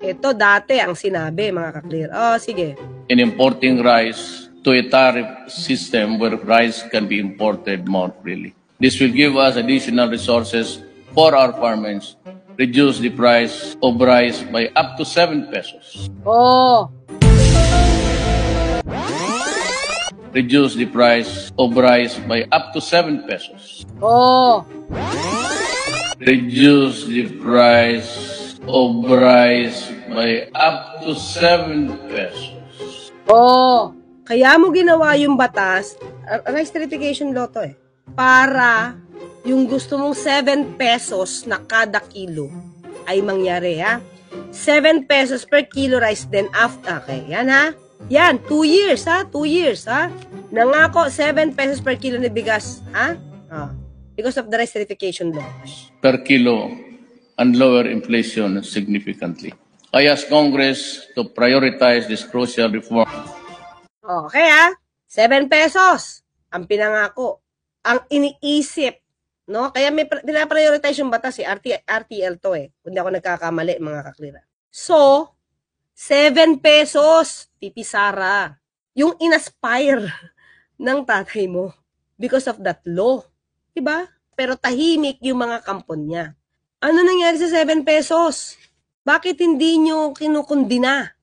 Ito dati ang sinabi, mga ka-clear. Oh, sige. In importing rice to a tariff system where rice can be imported more freely. This will give us additional resources for our farmers, reduce the price of rice by up to 7 pesos. Oh, Reduce the price of rice by up to 7 pesos. oh. Reduce the price of rice by up to 7 pesos. Oh. Kaya mo ginawa yung batas, rice certification law to para yung gusto mong 7 pesos na kada kilo ay mangyari, ha? 7 pesos per kilo rice then after. Okay, yan ha? Yan, 2 years, ha? 2 years, ha? Nangako, 7 pesos per kilo na bigas, ha? Because of the rice certification law. Per kilo and lower inflation significantly. I ask Congress to prioritize this crucial reform. Okay, ha? 7 pesos ang pinangako. Ang iniisip, no? Kaya may pinaprioritize yung batas, RTL to kung di ako nagkakamali, mga kaklira. So, 7 pesos, Titi Sara, yung inaspire ng tatay mo because of that law. Diba? Pero tahimik yung mga kampon niya. Ano nangyari sa 7 pesos? Bakit hindi nyo kinukundina?